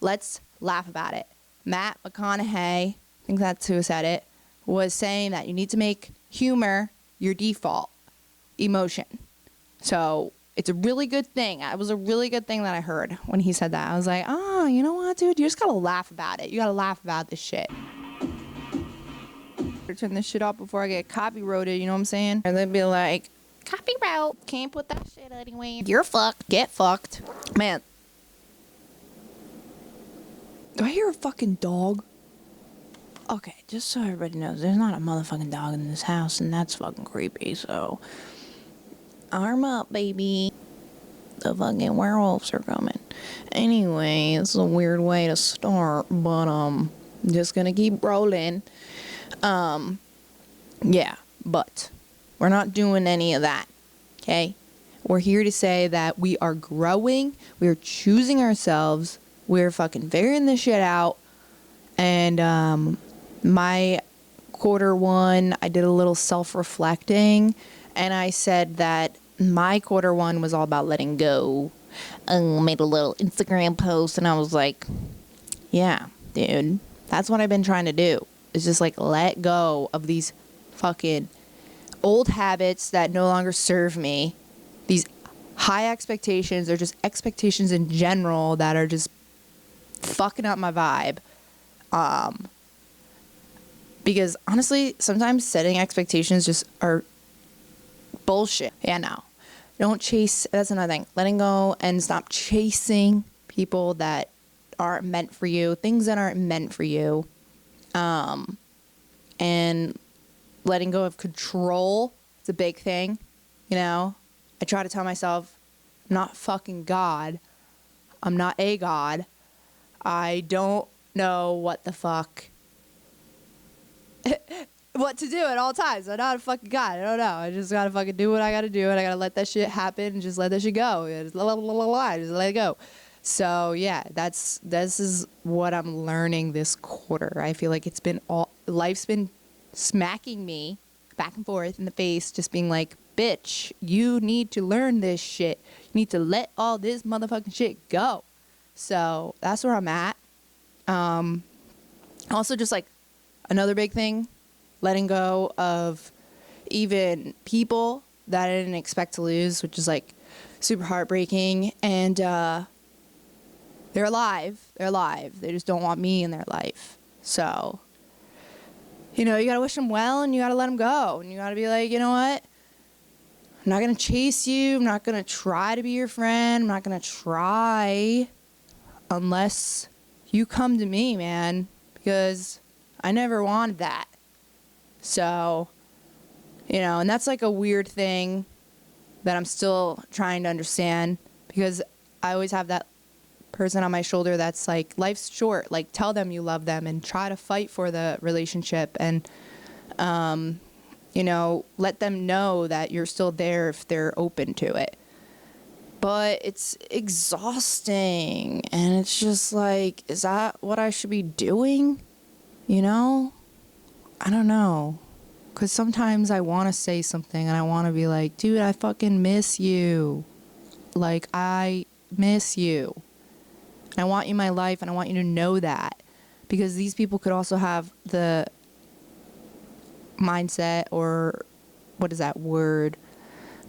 let's laugh about it. Matt McConaughey, I think that's who said it, was saying that you need to make humor your default emotion. So it's a really good thing. It was a really good thing that I heard when he said that. I was like, oh, you know what, dude? You just gotta laugh about it. You gotta laugh about this shit. Turn this shit off before I get copyrighted, you know what I'm saying? And they'd be like, copyright, can't put that shit anyway. You're fucked. Get fucked. Man. Do I hear a fucking dog? Okay, just so everybody knows, there's not a motherfucking dog in this house, and that's fucking creepy, so... Arm up, baby. The fucking werewolves are coming. Anyway, it's a weird way to start, but, just gonna keep rolling. Yeah, but we're not doing any of that, okay? We're here to say that we are growing, we are choosing ourselves, we're fucking figuring this shit out, and, my quarter one, I did a little self-reflecting, and I said that my quarter one was all about letting go. Made a little Instagram post, and I was like, yeah, dude, that's what I've been trying to do. It's just like let go of these fucking old habits that no longer serve me. These high expectations, or just expectations in general that are just fucking up my vibe. Because honestly, sometimes setting expectations just are bullshit. Yeah, no. Don't chase. That's another thing. Letting go and stop chasing people that aren't meant for you. Things that aren't meant for you. And letting go of control. It's a big thing. You know? I try to tell myself, I'm not fucking God. I'm not a God. I don't know what the fuck... what to do at all times. I'm not a fucking God. I don't know. I just gotta fucking do what I gotta do, and I gotta let that shit happen and just let that shit go. Just let it go. So yeah, this is what I'm learning this quarter. I feel like life's been smacking me back and forth in the face, just being like, bitch, you need to learn this shit. You need to let all this motherfucking shit go. So that's where I'm at. Also just like another big thing, letting go of even people that I didn't expect to lose, which is like super heartbreaking. And they're alive. They're alive. They just don't want me in their life. So, you know, you gotta wish them well, and you gotta let them go. And you gotta be like, you know what? I'm not gonna chase you. I'm not gonna try to be your friend. I'm not gonna try unless you come to me, man. Because I never wanted that. So, you know, and that's like a weird thing that I'm still trying to understand, because I always have that person on my shoulder that's like, life's short, like tell them you love them and try to fight for the relationship, and you know, let them know that you're still there if they're open to it. But it's exhausting, and it's just like, is that what I should be doing? You know? I don't know. Because sometimes I want to say something, and I want to be like, dude, I fucking miss you. Like, I miss you. And I want you in my life, and I want you to know that. Because these people could also have the mindset, or what is that word?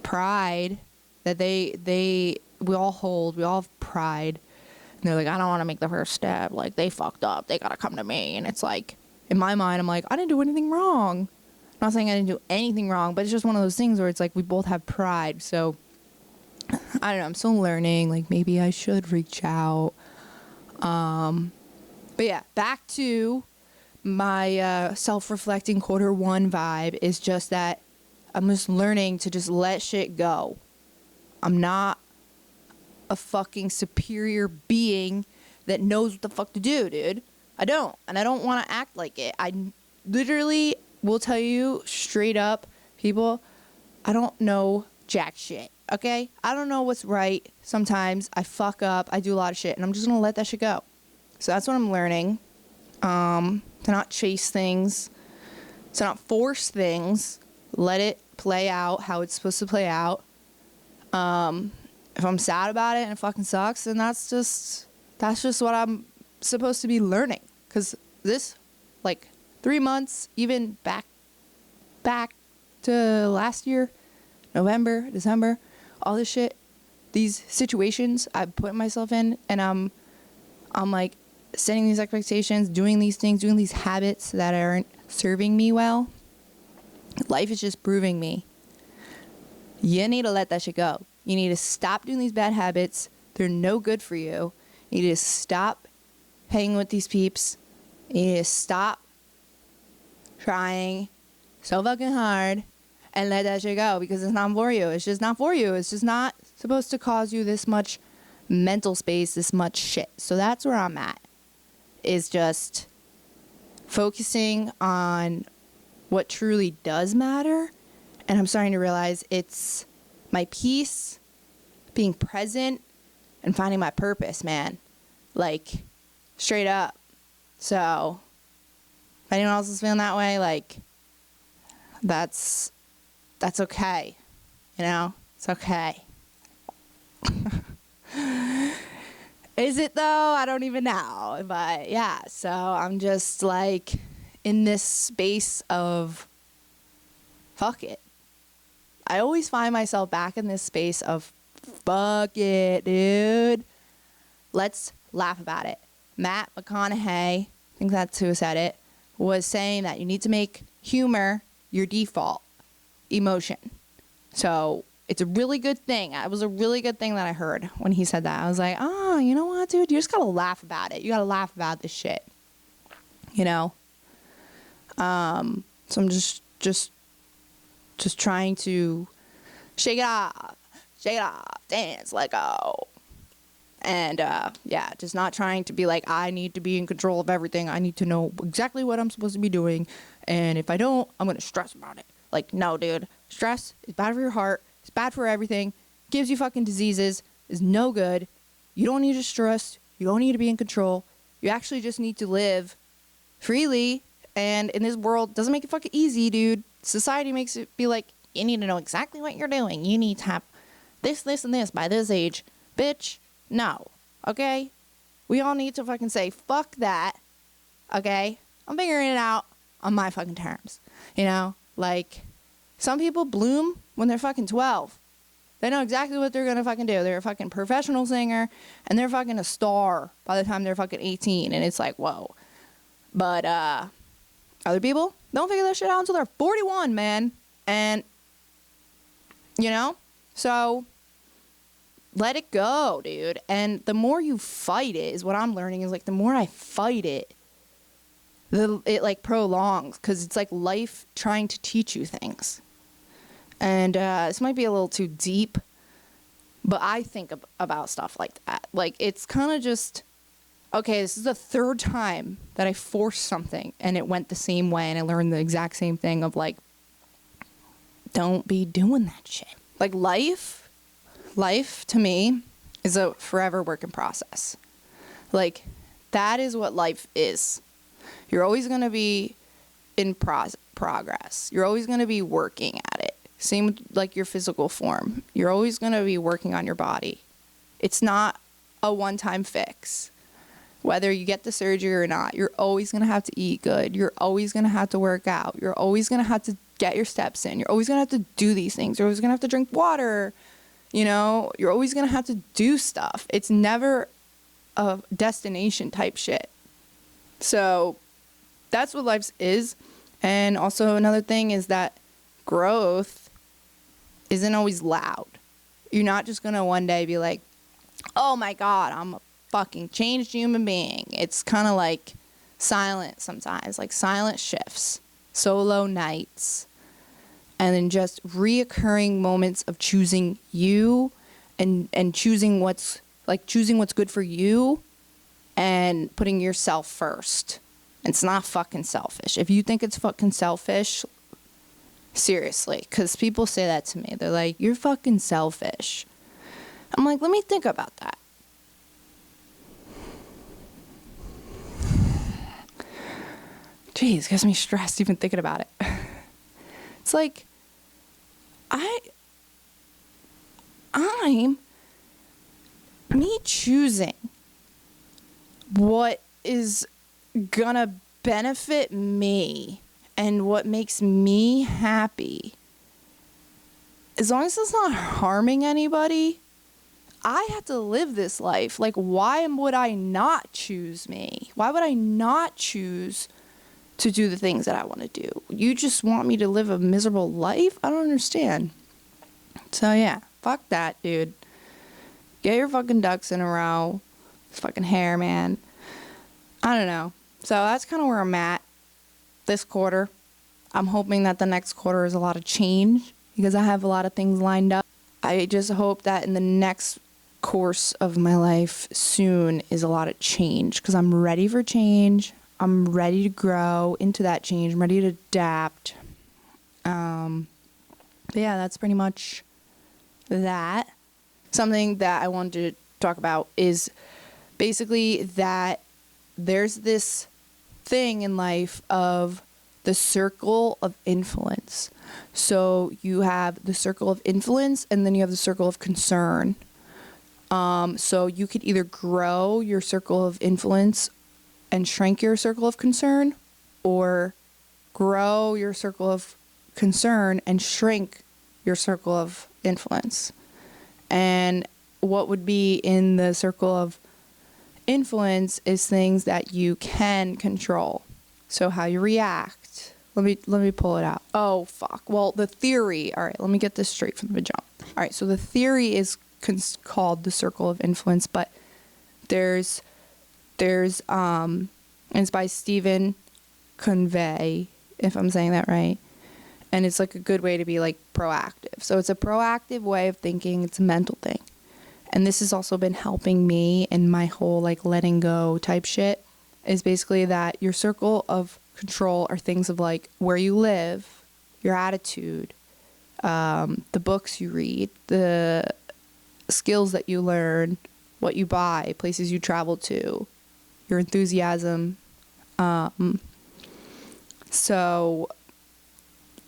Pride, that we all hold. We all have pride. And they're like, I don't want to make the first step. Like, they fucked up. They got to come to me. And it's like, in my mind, I'm like, I didn't do anything wrong. I'm not saying I didn't do anything wrong, but it's just one of those things where it's like we both have pride. So, I don't know. I'm still learning. Like, maybe I should reach out. But yeah, back to my self-reflecting quarter one vibe is just that I'm just learning to just let shit go. I'm not a fucking superior being that knows what the fuck to do, dude. I don't. And I don't want to act like it. I literally will tell you straight up, people, I don't know jack shit, okay? I don't know what's right. Sometimes I fuck up. I do a lot of shit, and I'm just going to let that shit go. So that's what I'm learning. To not chase things. To not force things. Let it play out how it's supposed to play out. If I'm sad about it and it fucking sucks, then that's just what I'm supposed to be learning, because this, like, 3 months, even back to last year, November, December, all this shit, these situations I put myself in, and I'm like setting these expectations, doing these things, doing these habits that aren't serving me well. Life is just proving me, you need to let that shit go. You need to stop doing these bad habits. They're no good for you. You need to stop hanging with these peeps. You need to stop trying so fucking hard and let that shit go, because it's not for you. It's just not for you. It's just not supposed to cause you this much mental space, this much shit. So that's where I'm at, is just focusing on what truly does matter. And I'm starting to realize it's my peace, being present, and finding my purpose, man. Like, straight up. So, if anyone else is feeling that way, like, that's okay. You know? It's okay. Is it though? I don't even know. But yeah, so I'm just like in this space of fuck it. I always find myself back in this space of fuck it, dude. Let's laugh about it. Matt McConaughey, I think that's who said it, was saying that you need to make humor your default emotion. So it's a really good thing. It was a really good thing that I heard when he said that. I was like, oh, you know what, dude? You just gotta laugh about it. You gotta laugh about this shit. You know? So I'm just trying to shake it off, dance, let go. And yeah, just not trying to be like, I need to be in control of everything. I need to know exactly what I'm supposed to be doing. And if I don't, I'm going to stress about it. Like, no, dude. Stress is bad for your heart. It's bad for everything. Gives you fucking diseases. Is no good. You don't need to stress. You don't need to be in control. You actually just need to live freely. And in this world, doesn't make it fucking easy, dude. Society makes it be like, you need to know exactly what you're doing. You need to have this, and this by this age. Bitch, no. Okay? We all need to fucking say, fuck that. Okay? I'm figuring it out on my fucking terms. You know? Like, some people bloom when they're fucking 12. They know exactly what they're gonna fucking do. They're a fucking professional singer, and they're fucking a star by the time they're fucking 18. And it's like, whoa. But, other people don't figure that shit out until they're 41, man. And, you know? So, let it go, dude. And the more you fight it, is what I'm learning, is like, the more I fight it, it like prolongs, because it's like life trying to teach you things. And this might be a little too deep, but I think about stuff like that. Like, it's kind of just, okay, this is the third time that I forced something and it went the same way, and I learned the exact same thing of like, don't be doing that shit. Like, life to me is a forever work in process. Like, that is what life is. You're always going to be in progress. You're always going to be working at it. Same with like your physical form. You're always going to be working on your body. It's not a one-time fix. Whether you get the surgery or not, you're always going to have to eat good. You're always going to have to work out. You're always going to have to get your steps in. You're always going to have to do these things. You're always going to have to drink water. You know, you're always going to have to do stuff. It's never a destination type shit. So that's what life is. And also another thing is that growth isn't always loud. You're not just going to one day be like, oh my God, I'm a fucking changed human being. It's kind of like silent sometimes, like silent shifts, solo nights, and then just reoccurring moments of choosing you and choosing what's good for you and putting yourself first. It's not fucking selfish. If you think it's fucking selfish, seriously, because people say that to me. They're like, you're fucking selfish. I'm like, let me think about that. Jeez, gets me stressed even thinking about it. It's like, I'm me choosing what is gonna benefit me and what makes me happy, as long as it's not harming anybody, I have to live this life. Like, why would I not choose me? Why would I not choose to do the things that I want to do? You just want me to live a miserable life? I don't understand. So yeah, fuck that, dude. Get your fucking ducks in a row. This fucking hair, man. I don't know. So that's kind of where I'm at this quarter. I'm hoping that the next quarter is a lot of change because I have a lot of things lined up. I just hope that in the next course of my life soon is a lot of change because I'm ready for change. I'm ready to grow into that change. I'm ready to adapt. But yeah, that's pretty much that. Something that I wanted to talk about is basically that there's this thing in life of the circle of influence. So you have the circle of influence and then you have the circle of concern. So you could either grow your circle of influence and shrink your circle of concern, or grow your circle of concern and shrink your circle of influence. And what would be in the circle of influence is things that you can control. So how you react. Let me pull it out. Oh, fuck. Well, the theory. All right, let me get this straight from the jump. All right, so the theory is called the circle of influence, but there's and it's by Stephen Convey, if I'm saying that right. And it's like a good way to be like proactive. So it's a proactive way of thinking. It's a mental thing. And this has also been helping me in my whole like letting go type shit, is basically that your circle of control are things of like where you live, your attitude, the books you read, the skills that you learn, what you buy, places you travel to, your enthusiasm. So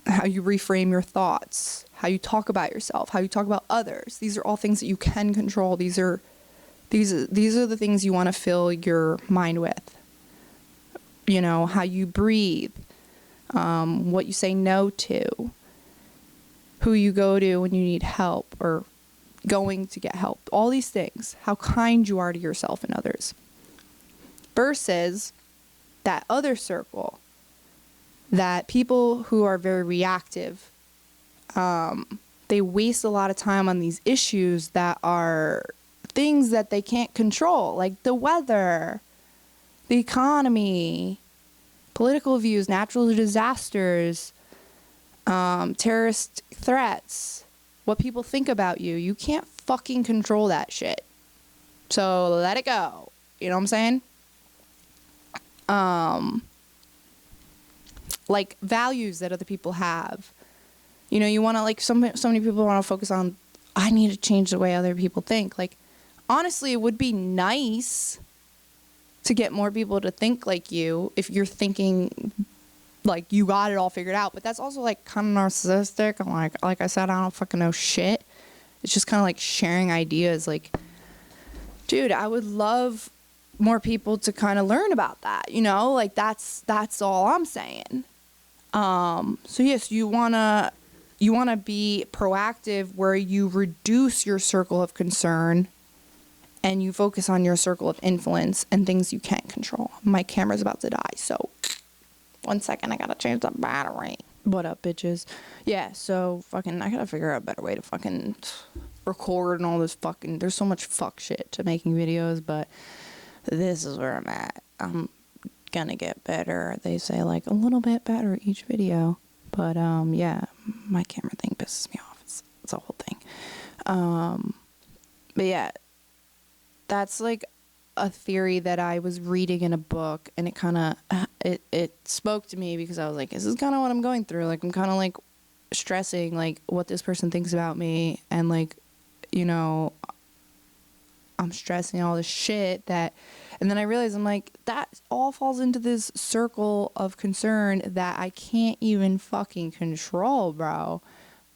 how you reframe your thoughts, how you talk about yourself, how you talk about others. These are all things that you can control. These are the things you want to fill your mind with. You know, how you breathe, what you say no to, who you go to when you need help or going to get help. All these things, how kind you are to yourself and others. Versus that other circle, that people who are very reactive, they waste a lot of time on these issues that are things that they can't control, like the weather, the economy, political views, natural disasters, terrorist threats, what people think about you. You can't fucking control that shit. So let it go. You know what I'm saying? Like values that other people have. You know, you want to like, so many people want to focus on, I need to change the way other people think. Like, honestly, it would be nice to get more people to think like you if you're thinking like you got it all figured out. But that's also like kind of narcissistic. I'm like I said, I don't fucking know shit. It's just kind of like sharing ideas. Like, dude, I would love more people to kind of learn about that, you know? Like that's all I'm saying. So yes, you want to be proactive where you reduce your circle of concern and you focus on your circle of influence and things you can't control. My camera's about to die, so 1 second, I gotta change the battery. What up, bitches? Yeah, so fucking, I gotta figure out a better way to fucking record and all this fucking, there's so much fuck shit to making videos, but this is where I'm at. I'm gonna get better. They say like a little bit better each video, but yeah, my camera thing pisses me off. It's a whole thing. But yeah, that's like a theory that I was reading in a book, and it kind of it spoke to me because I was like, this is kind of what I'm going through. Like, I'm kind of like stressing like what this person thinks about me, and like, you know, I'm stressing all this shit that, and then I realized I'm like, that all falls into this circle of concern that I can't even fucking control, bro.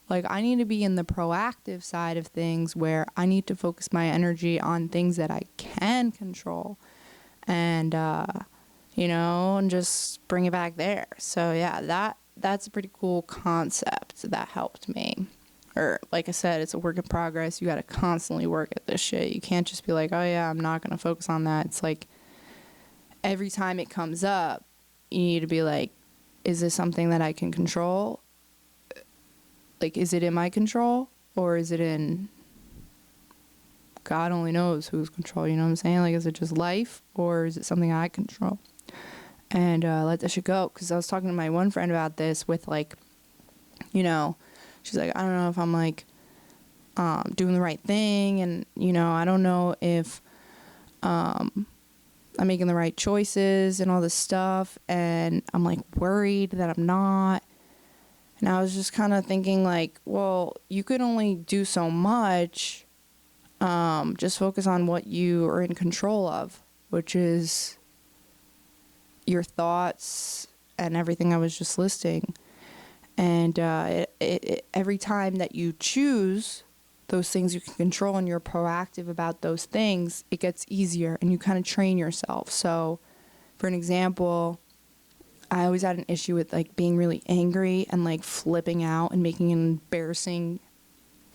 Like, I need to be in the proactive side of things where I need to focus my energy on things that I can control. and and just bring it back there. So yeah, that's a pretty cool concept that helped me. Or like I said, it's a work in progress. You got to constantly work at this shit. You can't just be like, oh yeah, I'm not going to focus on that. It's like every time it comes up, you need to be like, is this something that I can control? Like, is it in my control, or is it in God only knows whose control? You know what I'm saying? Like, is it just life, or is it something I control? And let that shit go. Because I was talking to my one friend about this with, like, she's like, I don't know if I'm, like, doing the right thing. And, I don't know if I'm making the right choices and all this stuff. And I'm, like, worried that I'm not. And I was just kind of thinking, like, well, you could only do so much. Just focus on what you are in control of, which is your thoughts and everything I was just listing. And every time that you choose those things you can control and you're proactive about those things, it gets easier and you kind of train yourself. So, for an example, I always had an issue with, like, being really angry and, like, flipping out and making an embarrassing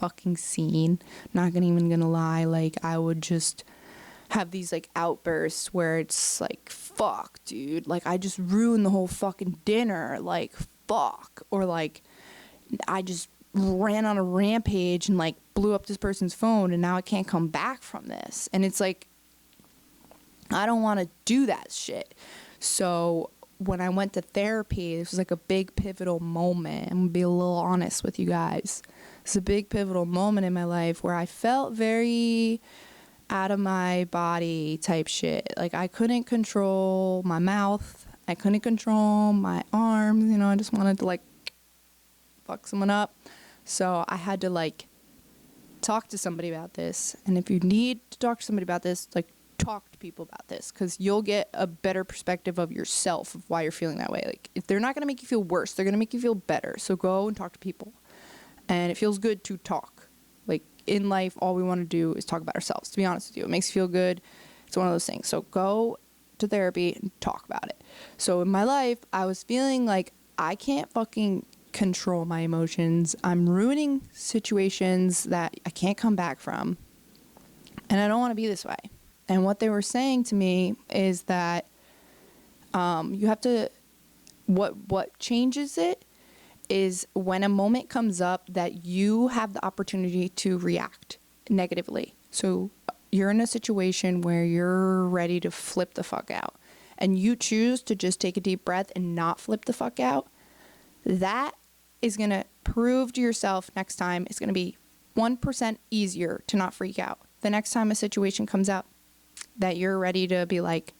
fucking scene. Not even gonna lie, like, I would just have these, like, outbursts where it's like, fuck, dude, like, I just ruined the whole fucking dinner, like, fuck. Or, like, I just ran on a rampage and, like, blew up this person's phone and now I can't come back from this. And it's like, I don't want to do that shit. So when I went to therapy, this was like a big pivotal moment. I'm gonna be a little honest with you guys. It's a big pivotal moment in my life where I felt very out of my body type shit. Like, I couldn't control my mouth. I couldn't control my arms. I just wanted to, like, fuck someone up. So I had to, like, talk to somebody about this. And if you need to talk to somebody about this, like, talk to people about this, because you'll get a better perspective of yourself, of why you're feeling that way. Like, if they're not going to make you feel worse, they're going to make you feel better. So go and talk to people. And it feels good to talk. Like, in life, all we want to do is talk about ourselves, to be honest with you. It makes you feel good. It's one of those things. So go to therapy and talk about it. So in my life, I was feeling like I can't fucking control my emotions. I'm ruining situations that I can't come back from. And I don't want to be this way. And what they were saying to me is that you have to, what changes it is when a moment comes up that you have the opportunity to react negatively. So you're in a situation where you're ready to flip the fuck out and you choose to just take a deep breath and not flip the fuck out. That is going to prove to yourself next time it's going to be 1% easier to not freak out. The next time a situation comes up that you're ready to be like,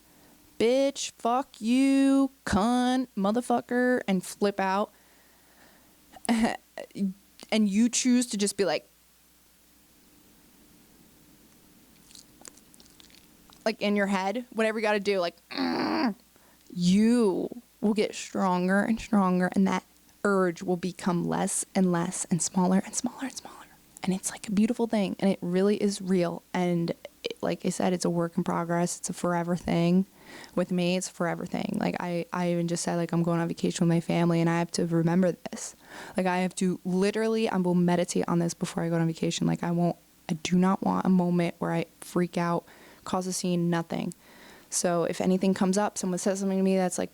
bitch, fuck you, cunt, motherfucker, and flip out. And you choose to just be like in your head, whatever you got to do, like, you will get stronger and stronger, and that urge will become less and less and smaller and smaller and smaller. And it's like a beautiful thing, and it really is real. And like I said, it's a work in progress. It's a forever thing. With me, it's a forever thing. Like, I even just said, like, I'm going on vacation with my family, and I have to remember this. Like, I have to literally, I will meditate on this before I go on vacation. Like, I do not want a moment where I freak out, cause a scene, nothing. So if anything comes up, someone says something to me that's like,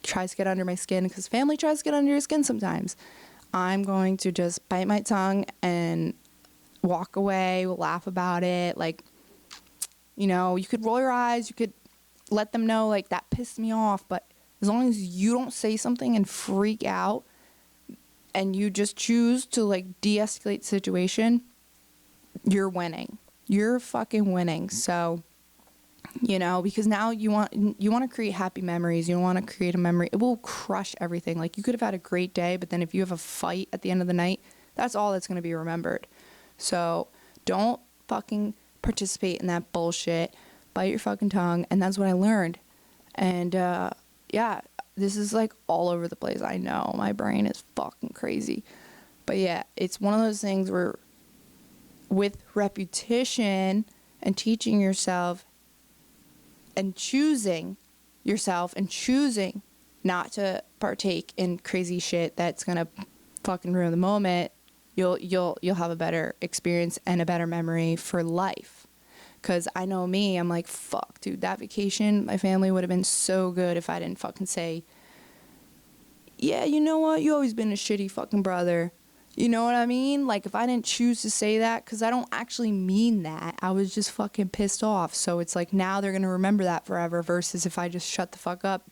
tries to get under my skin, because family tries to get under your skin sometimes, I'm going to just bite my tongue and walk away, laugh about it. Like, you could roll your eyes, you could let them know, like, that pissed me off, but as long as you don't say something and freak out and you just choose to, like, de-escalate the situation, you're winning. You're fucking winning. So, because now you want to create happy memories. You want to create a memory. It will crush everything. Like, you could have had a great day, but then if you have a fight at the end of the night, that's all that's going to be remembered. So don't fucking participate in that bullshit. Bite your fucking tongue. And that's what I learned. And yeah, this is like all over the place. I know my brain is fucking crazy. But yeah, it's one of those things where with repetition and teaching yourself, and choosing yourself and choosing not to partake in crazy shit that's gonna fucking ruin the moment, you'll have a better experience and a better memory for life. Because I know me, I'm like, fuck, dude, that vacation, my family would have been so good if I didn't fucking say, yeah, you know what, you always been a shitty fucking brother. You know what I mean? Like, if I didn't choose to say that, because I don't actually mean that, I was just fucking pissed off. So it's like, now they're going to remember that forever versus if I just shut the fuck up.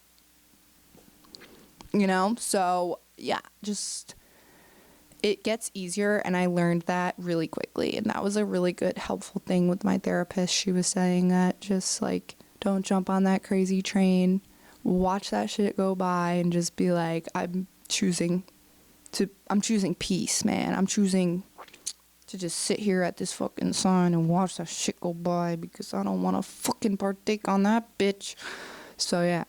You know? So, yeah, just, it gets easier, and I learned that really quickly. And that was a really good, helpful thing with my therapist. She was saying that just, like, don't jump on that crazy train. Watch that shit go by and just be like, I'm choosing peace, man. I'm choosing to just sit here at this fucking sign and watch that shit go by because I don't want to fucking partake on that bitch. So, yeah.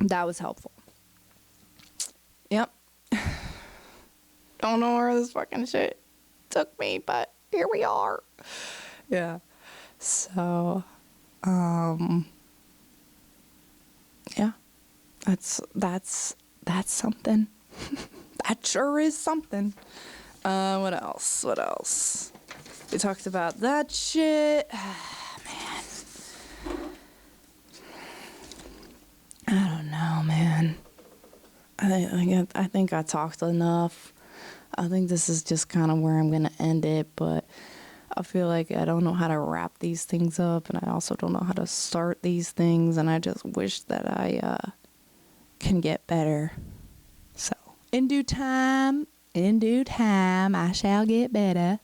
That was helpful. Yep. Don't know where this fucking shit took me, but here we are. Yeah. So, yeah. That's something. That sure is something. What else? We talked about that shit. Man. I don't know, man. I think I talked enough. I think this is just kind of where I'm going to end it, but I feel like I don't know how to wrap these things up, and I also don't know how to start these things, and I just wish that I can get better. So, in due time, I shall get better.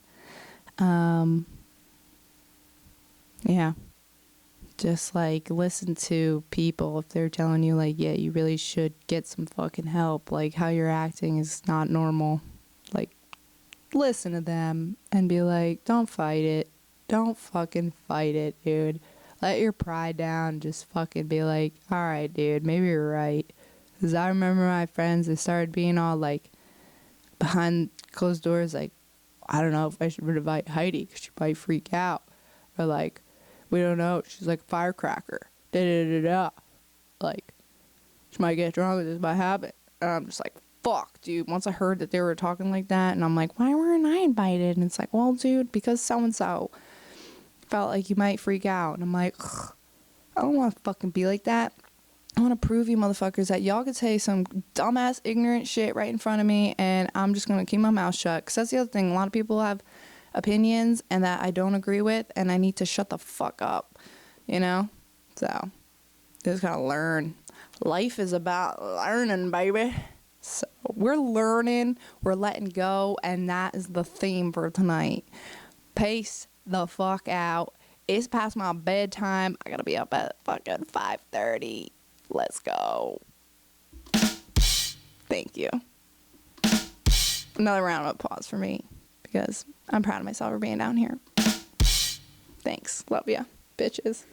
Yeah. Just, like, listen to people if they're telling you, like, yeah, you really should get some fucking help. Like, how you're acting is not normal. Like, listen to them and be like, don't fight it. Don't fucking fight it, dude. Let your pride down. Just fucking be like, alright, dude, maybe you're right. Because I remember my friends, they started being all, like, behind closed doors, like, I don't know if I should invite Heidi because she might freak out. Or, like, we don't know. She's like a firecracker. Da-da-da-da. Like, she might get drunk. This might happen. And I'm just like, fuck, dude. Once I heard that they were talking like that, and I'm like, why weren't I invited? And it's like, well, dude, because so-and-so felt like you might freak out. And I'm like, ugh, I don't want to fucking be like that. I want to prove you motherfuckers that y'all could say some dumbass, ignorant shit right in front of me, and I'm just going to keep my mouth shut. Because that's the other thing. A lot of people have opinions and that I don't agree with, and I need to shut the fuck up, you know? So, just gotta learn. Life is about learning, baby. So, we're learning, we're letting go, and that is the theme for tonight. Peace the fuck out. It's past my bedtime. I gotta be up at fucking 5:30. Let's go. Thank you. Another round of applause for me, because I'm proud of myself for being down here. Thanks. Love ya, bitches.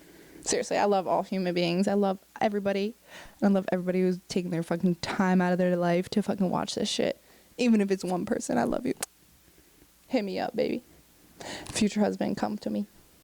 Seriously, I love all human beings. I love everybody. I love everybody who's taking their fucking time out of their life to fucking watch this shit. Even if it's one person, I love you. Hit me up, baby. Future husband, come to me.